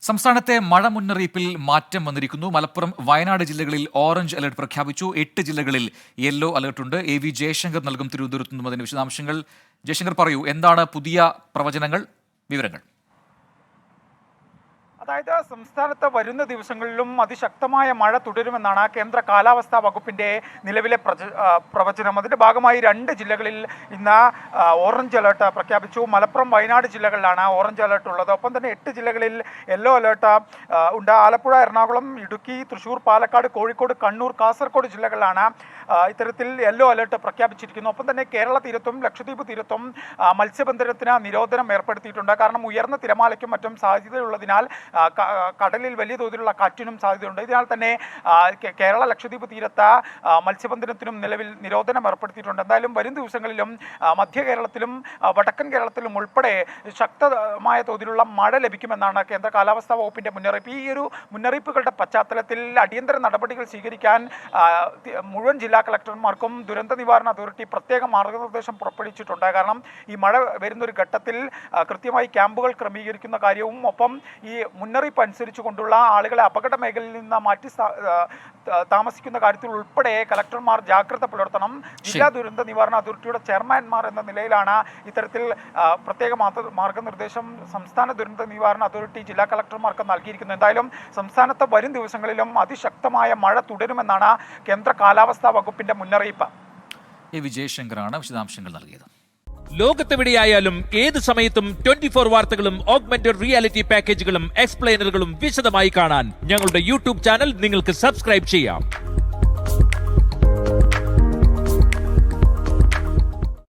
സംസ്ഥാനത്തെ മഴ മുന്നറിയിപ്പിൽ മാറ്റം വന്നിരിക്കുന്നു. മലപ്പുറം, വയനാട് ജില്ലകളിൽ ഓറഞ്ച് അലർട്ട് പ്രഖ്യാപിച്ചു. 8 ജില്ലകളിൽ യെല്ലോ അലർട്ടുണ്ട്. AV ജയശങ്കർ നൽകും തിരുവനന്തപുരത്ത് നിന്നും അതിന്റെ വിശദാംശങ്ങൾ. ജയശങ്കർ, പറയൂ, എന്താണ് പുതിയ പ്രവചനങ്ങൾ, വിവരങ്ങൾ? അതായത് സംസ്ഥാനത്ത് വരുന്ന ദിവസങ്ങളിലും അതിശക്തമായ മഴ തുടരുമെന്നാണ് കേന്ദ്ര കാലാവസ്ഥാ വകുപ്പിന്റെ നിലവിലെ പ്രവചനം. അതിന്റെ ഭാഗമായി 2 ജില്ലകളിൽ ഇന്ന് ഓറഞ്ച് അലേർട്ട് പ്രഖ്യാപിച്ചു. മലപ്പുറം, വയനാട് ജില്ലകളിലാണ് ഓറഞ്ച് അലേർട്ട് ഉള്ളത്. ഒപ്പം തന്നെ 8 ജില്ലകളിൽ യെല്ലോ അലേർട്ട് ഉണ്ട്. ആലപ്പുഴ, എറണാകുളം, ഇടുക്കി, തൃശൂർ, പാലക്കാട്, കോഴിക്കോട്, കണ്ണൂർ, കാസർഗോഡ് ജില്ലകളിലാണ് ഇത്തരത്തിൽ യെല്ലോ അലേർട്ട് പ്രഖ്യാപിച്ചിരിക്കുന്നു. ഒപ്പം തന്നെ കേരള തീരത്തും ലക്ഷദ്വീപ് തീരത്തും മത്സ്യബന്ധനത്തിന് നിരോധനം ഏർപ്പെടുത്തിയിട്ടുണ്ട്. കാരണം ഉയർന്ന തിരമാലയ്ക്കും മറ്റും സാധ്യതയുള്ളതിനാൽ കടലിൽ വലിയ തോതിലുള്ള കാറ്റിനും സാധ്യതയുണ്ട്. ഇതിനാൽ തന്നെ കേരള ലക്ഷദ്വീപ് തീരത്ത് മത്സ്യബന്ധനത്തിനും നിലവിൽ നിരോധനം ഏർപ്പെടുത്തിയിട്ടുണ്ട്. എന്തായാലും വരും ദിവസങ്ങളിലും മധ്യ കേരളത്തിലും വടക്കൻ കേരളത്തിലും ഉൾപ്പെടെ ശക്തമായ തോതിലുള്ള മഴ ലഭിക്കുമെന്നാണ് കേന്ദ്ര കാലാവസ്ഥാ വകുപ്പിന്റെ മുന്നറിയിപ്പ്. ഈ ഒരു മുന്നറിയിപ്പുകളുടെ പശ്ചാത്തലത്തിൽ അടിയന്തര നടപടികൾ സ്വീകരിക്കാൻ മുഴുവൻ ജില്ലാ കളക്ടർമാർക്കും ദുരന്ത നിവാരണ അതോറിറ്റി പ്രത്യേക മാർഗനിർദ്ദേശം പുറപ്പെടുവിച്ചിട്ടുണ്ട്. കാരണം ഈ മഴ വരുന്നൊരു ഘട്ടത്തിൽ കൃത്യമായി ക്യാമ്പുകൾ ക്രമീകരിക്കുന്ന കാര്യവും ഒപ്പം ഈ മുന്നറിയിപ്പ് അനുസരിച്ചു കൊണ്ടുള്ള ആളുകളെ അപകട മേഖലയിൽ നിന്ന് മാറ്റി താമസിക്കുന്ന കാര്യത്തിൽ ഉൾപ്പെടെ കളക്ടർമാർ ജാഗ്രത പുലർത്തണം. ജില്ലാ ദുരന്ത നിവാരണ അതോറിറ്റിയുടെ ചെയർമാൻമാർ എന്ന നിലയിലാണ് ഇത്തരത്തിൽ പ്രത്യേക മാർഗനിർദ്ദേശം സംസ്ഥാന ദുരന്ത നിവാരണ അതോറിറ്റി ജില്ലാ കളക്ടർമാർക്ക് നൽകിയിരിക്കുന്നത്. എന്തായാലും സംസ്ഥാനത്ത് വരും ദിവസങ്ങളിലും അതിശക്തമായ മഴ തുടരുമെന്നാണ് കേന്ദ്ര കാലാവസ്ഥാ വകുപ്പിന്റെ മുന്നറിയിപ്പ്. AV ജയശങ്കറാണ് വിശദാംശങ്ങൾ നൽകിയത്. ലോകത്തെവിടെയായാലും ഏത് സമയത്തും 24 വാർത്തകളും ഓഗ്മെന്റഡ് റിയാലിറ്റി പാക്കേജുകളും എക്സ്പ്ലെയിനറുകളും വിശദമായി കാണാൻ ഞങ്ങളുടെ യൂട്യൂബ് ചാനൽ നിങ്ങൾക്ക് സബ്സ്ക്രൈബ് ചെയ്യാം.